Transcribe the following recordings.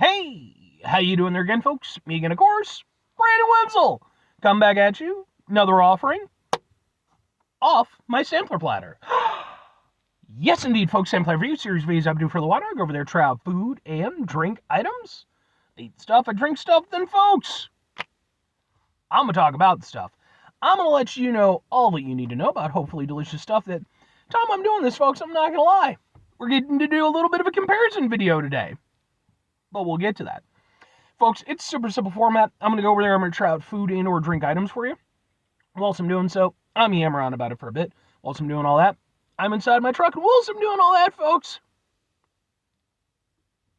Hey, how you doing there again, folks? Me again, of course, Brandon Wenzel. Come back at you, another offering off my sampler platter. Yes, indeed, folks, sampler review series videos I do for the water. I go over there, try out food and drink items. I eat stuff, I drink stuff, then, folks, I'm going to talk about the stuff. I'm going to let you know all that you need to know about hopefully delicious stuff that time I'm doing this, folks, I'm not going to lie. We're getting to do a little bit of a comparison video today, but we'll get to that. Folks, it's super simple format. I'm going to go over there. I'm going to try out food and or drink items for you. Whilst I'm doing so, I'm yammering on about it for a bit. Whilst I'm doing all that, I'm inside my truck. And whilst I'm doing all that, folks,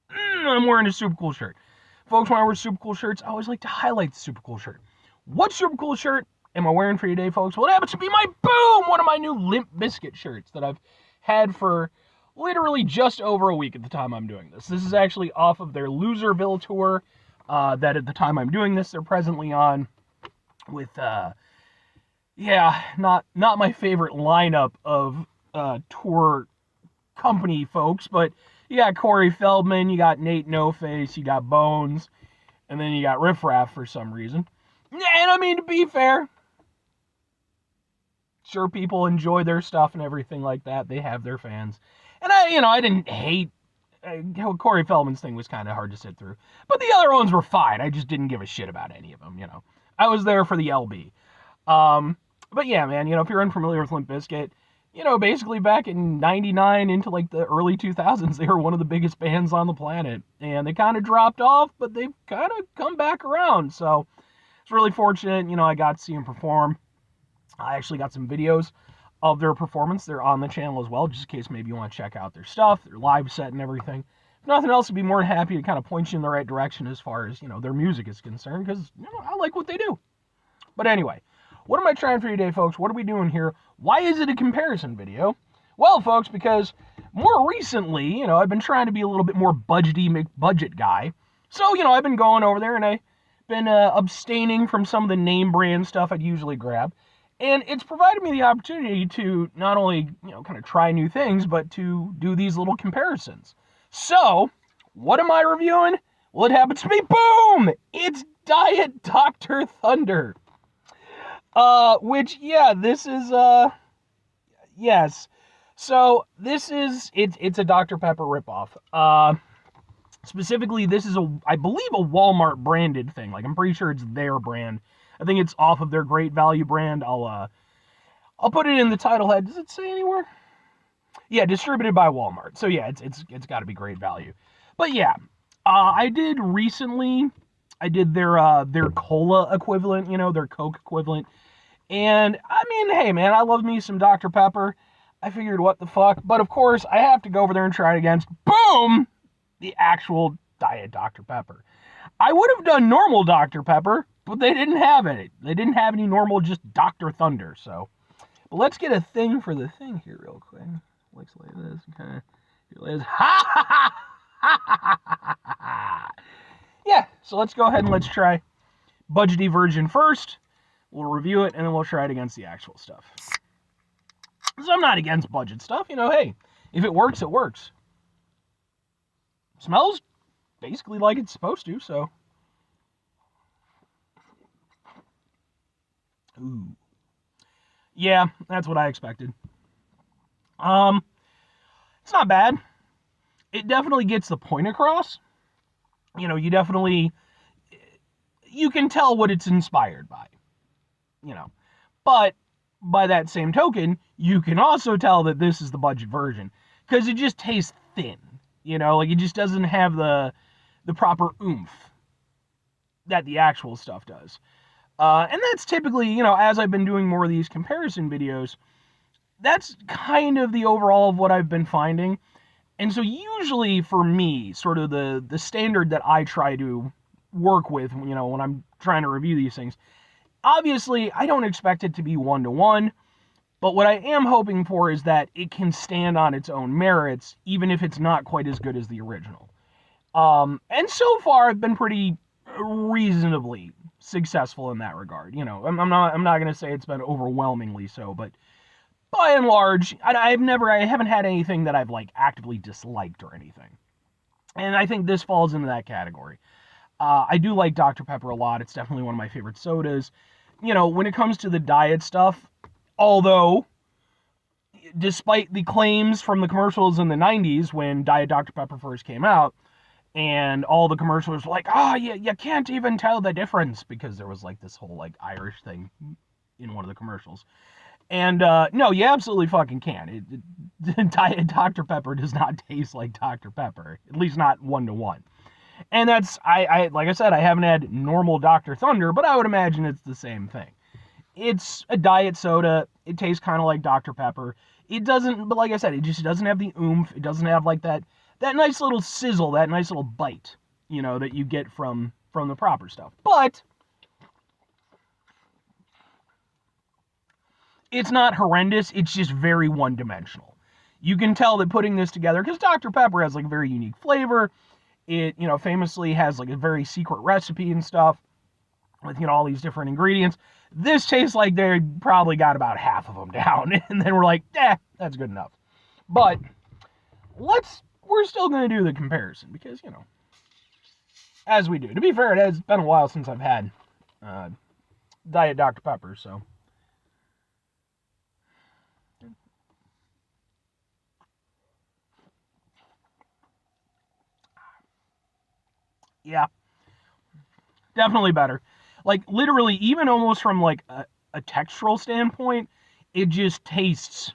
I'm wearing a super cool shirt. Folks, when I wear super cool shirts, I always like to highlight the super cool shirt. What super cool shirt am I wearing for you today, folks? Well, it happens to be my Boom! One of my new Limp Bizkit shirts that I've had for literally just over a week at the time I'm doing this. This is actually off of their Loserville tour. That at the time I'm doing this, they're presently on with, not my favorite lineup of tour company folks, but you got Corey Feldman, you got Nate No Face, you got Bones, and then you got Riff Raff for some reason. And I mean, to be fair, sure, people enjoy their stuff and everything like that. They have their fans. And I didn't hate Corey Feldman's thing was kind of hard to sit through. But the other ones were fine. I just didn't give a shit about any of them, I was there for the LB. But yeah, man, if you're unfamiliar with Limp Bizkit, basically back in 99 into like the early 2000s, they were one of the biggest bands on the planet. And they kind of dropped off, but they've kind of come back around. So it's really fortunate, I got to see them perform. I actually got some videos of their performance. They're on the channel as well, just in case maybe you want to check out their stuff, their live set and everything. If nothing else, I'd be more than happy to kind of point you in the right direction as far as, their music is concerned, because, I like what they do. But anyway, what am I trying for you today, folks? What are we doing here? Why is it a comparison video? Well, folks, because more recently, I've been trying to be a little bit more budget guy. So, I've been going over there and I've been abstaining from some of the name brand stuff I'd usually grab. And it's provided me the opportunity to not only, kind of try new things, but to do these little comparisons. So, what am I reviewing? Well, it happens to be, boom! It's Diet Dr. Thunder. This is, yes. So, it's a Dr. Pepper ripoff. Specifically, this is I believe a Walmart branded thing. Like, I'm pretty sure it's their brand. I think it's off of their Great Value brand. I'll put it in the title head. Does it say anywhere? Yeah, distributed by Walmart. So yeah, it's got to be Great Value. But yeah, I did their cola equivalent, their Coke equivalent. And I mean, hey man, I love me some Dr. Pepper. I figured what the fuck. But of course, I have to go over there and try it against, boom, the actual Diet Dr. Pepper. I would have done normal Dr. Pepper, but they didn't have it. They didn't have any normal, just Dr. Thunder. So, but let's get a thing for the thing here real quick. Looks like this. Okay. Here it is. Ha ha ha ha ha ha. Yeah. So let's go ahead and let's try budgety version first. We'll review it and then we'll try it against the actual stuff. So I'm not against budget stuff. Hey, if it works, it works. Smells basically like it's supposed to. So. Ooh. Yeah, that's what I expected. It's not bad. It definitely gets the point across. You can tell what it's inspired by. But by that same token, you can also tell that this is the budget version. Because it just tastes thin. It just doesn't have the proper oomph that the actual stuff does. And that's typically, as I've been doing more of these comparison videos, that's kind of the overall of what I've been finding. And so usually for me, sort of the standard that I try to work with, when I'm trying to review these things, obviously I don't expect it to be one-to-one, but what I am hoping for is that it can stand on its own merits, even if it's not quite as good as the original. And so far I've been pretty reasonably successful in that regard. I'm not going to say it's been overwhelmingly so, but by and large, I haven't had anything that I've like actively disliked or anything. And I think this falls into that category. I do like Dr. Pepper a lot. It's definitely one of my favorite sodas. When it comes to the diet stuff, although despite the claims from the commercials in the 90s when Diet Dr. Pepper first came out, and all the commercials were like, you can't even tell the difference, because there was like this whole like Irish thing in one of the commercials. And no, you absolutely fucking can. Diet Dr. Pepper does not taste like Dr. Pepper, at least not 1-to-1. And that's, I like I said, I haven't had normal Dr. Thunder, but I would imagine it's the same thing. It's a diet soda. It tastes kind of like Dr. Pepper. It doesn't, but like I said, it just doesn't have the oomph. It doesn't have like that nice little sizzle, that nice little bite, that you get from the proper stuff. But it's not horrendous. It's just very one-dimensional. You can tell that putting this together, because Dr. Pepper has like a very unique flavor. It, famously has like a very secret recipe and stuff with, all these different ingredients. This tastes like they probably got about half of them down. And then we're like, that's good enough. But we're still going to do the comparison because, as we do. To be fair, it has been a while since I've had Diet Dr. Pepper, so. Yeah, definitely better. Like, literally, even almost from, like, a textural standpoint, it just tastes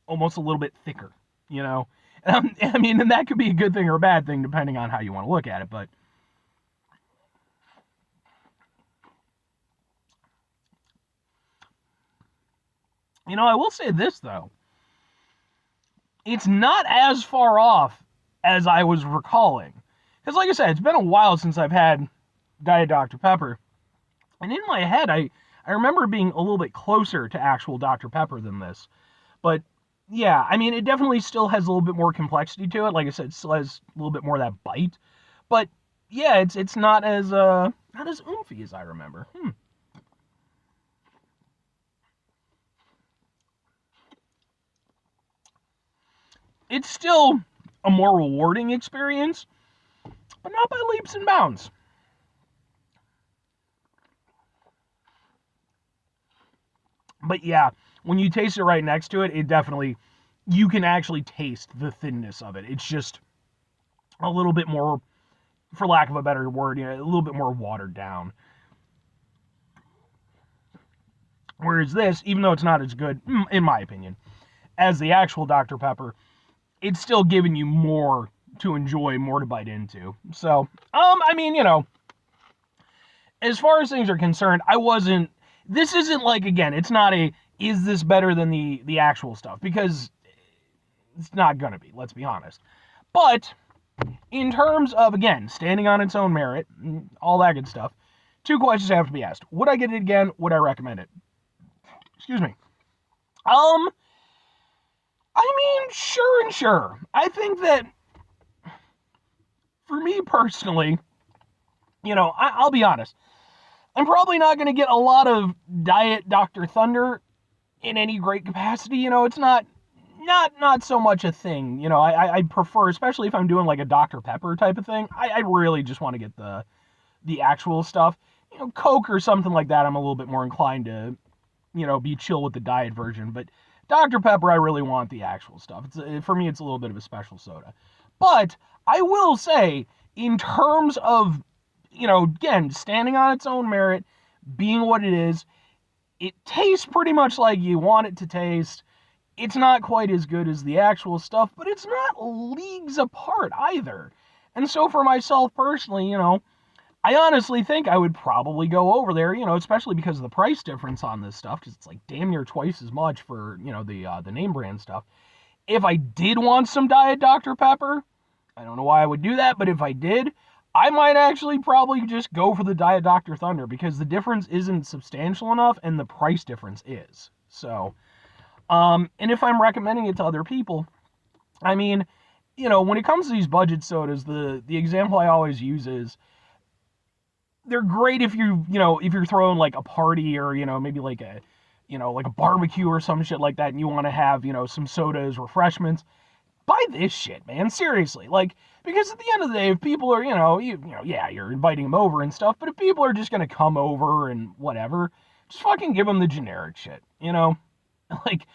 almost a little bit thicker, I mean, and that could be a good thing or a bad thing, depending on how you want to look at it, but I will say this, though. It's not as far off as I was recalling. Because, like I said, it's been a while since I've had Diet Dr. Pepper. And in my head, I remember being a little bit closer to actual Dr. Pepper than this. But, yeah, I mean, it definitely still has a little bit more complexity to it. Like I said, it still has a little bit more of that bite. But, yeah, it's not as oomphy as I remember. It's still a more rewarding experience, but not by leaps and bounds. But yeah, when you taste it right next to it, you can actually taste the thinness of it. It's just a little bit more, for lack of a better word, a little bit more watered down. Whereas this, even though it's not as good, in my opinion, as the actual Dr. Pepper, it's still giving you more to enjoy, more to bite into. So, I mean, as far as things are concerned, this isn't like, again, it's not is this better than the actual stuff? Because it's not gonna be, let's be honest. But, in terms of, again, standing on its own merit, all that good stuff, 2 questions have to be asked. Would I get it again? Would I recommend it? Excuse me. I mean, sure and sure. I think that, for me personally, I'll be honest. I'm probably not going to get a lot of Diet Dr. Thunder in any great capacity. It's not so much a thing. I prefer, especially if I'm doing like a Dr. Pepper type of thing, I really just want to get the actual stuff. Coke or something like that, I'm a little bit more inclined to, be chill with the diet version. But Dr. Pepper, I really want the actual stuff. For me, it's a little bit of a special soda. But I will say, in terms of, again, standing on its own merit, being what it is, it tastes pretty much like you want it to taste. It's not quite as good as the actual stuff, but it's not leagues apart either. And so for myself personally, I honestly think I would probably go over there, especially because of the price difference on this stuff, because it's like damn near twice as much for, the name brand stuff. If I did want some Diet Dr. Pepper, I don't know why I would do that, but if I did, I might actually probably just go for the Diet Dr. Thunder, because the difference isn't substantial enough and the price difference is. So, and if I'm recommending it to other people, I mean, when it comes to these budget sodas, the example I always use is, they're great if if you're throwing like a party or, maybe like like a barbecue or some shit like that, and you want to have, some sodas, refreshments. buy this shit, man. Seriously, like, because at the end of the day, if people are, yeah, you're inviting them over and stuff, but if people are just gonna come over and whatever, just fucking give them the generic shit, you know? Like,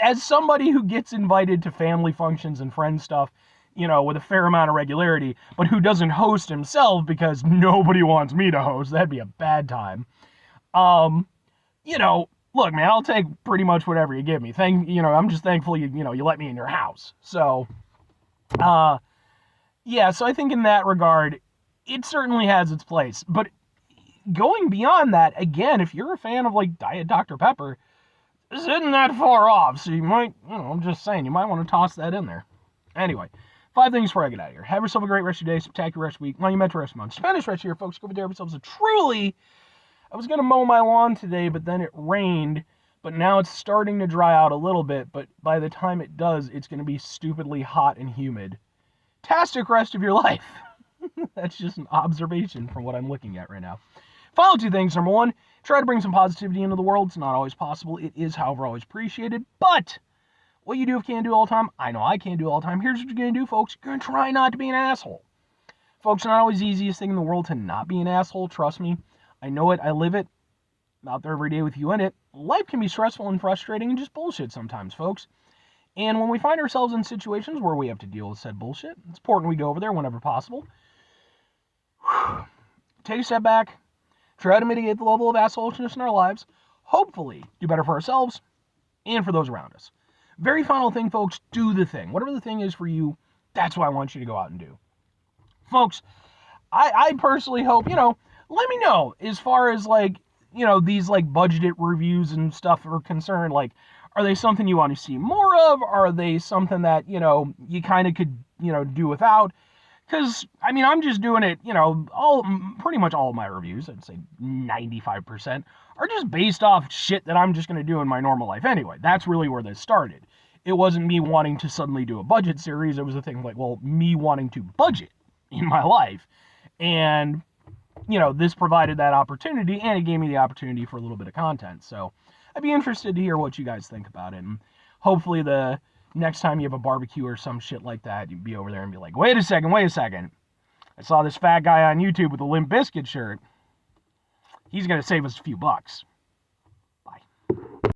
as somebody who gets invited to family functions and friend stuff, with a fair amount of regularity, but who doesn't host himself because nobody wants me to host, that'd be a bad time. Look, man, I'll take pretty much whatever you give me. I'm just thankful you let me in your house. So, yeah, so I think in that regard, it certainly has its place. But going beyond that, again, if you're a fan of like Diet Dr. Pepper, this isn't that far off. So you might, I'm just saying, you might want to toss that in there. Anyway, 5 things before I get out of here. Have yourself a great rest of your day, spectacular rest of the week, monumental rest of the month, Spanish rest of your folks. Go over there, have yourselves a truly. I was going to mow my lawn today, but then it rained. But now it's starting to dry out a little bit. But by the time it does, it's going to be stupidly hot and humid. Fantastic rest of your life. That's just an observation from what I'm looking at right now. Final 2 things. Number 1, try to bring some positivity into the world. It's not always possible. It is, however, always appreciated. But what you do if you can't do all the time, I know I can't do all the time. Here's what you're going to do, folks. You're going to try not to be an asshole. Folks, it's not always the easiest thing in the world to not be an asshole. Trust me. I know it. I live it. I'm out there every day with you in it. Life can be stressful and frustrating and just bullshit sometimes, folks. And when we find ourselves in situations where we have to deal with said bullshit, it's important we go over there whenever possible. Take a step back. Try to mitigate the level of assholishness in our lives. Hopefully, do better for ourselves and for those around us. Very final thing, folks, do the thing. Whatever the thing is for you, that's what I want you to go out and do. Folks, I personally hope, let me know as far as like, these like budgeted reviews and stuff are concerned. Like, are they something you want to see more of? Are they something that, you kind of could, do without? Because, I'm just doing it, pretty much all of my reviews, I'd say 95%, are just based off shit that I'm just going to do in my normal life anyway. That's really where this started. It wasn't me wanting to suddenly do a budget series. It was a thing like, me wanting to budget in my life. And, this provided that opportunity, and it gave me the opportunity for a little bit of content. So I'd be interested to hear what you guys think about it. And hopefully the next time you have a barbecue or some shit like that, you'd be over there and be like, wait a second. I saw this fat guy on YouTube with a Limp Bizkit shirt. He's going to save us a few bucks.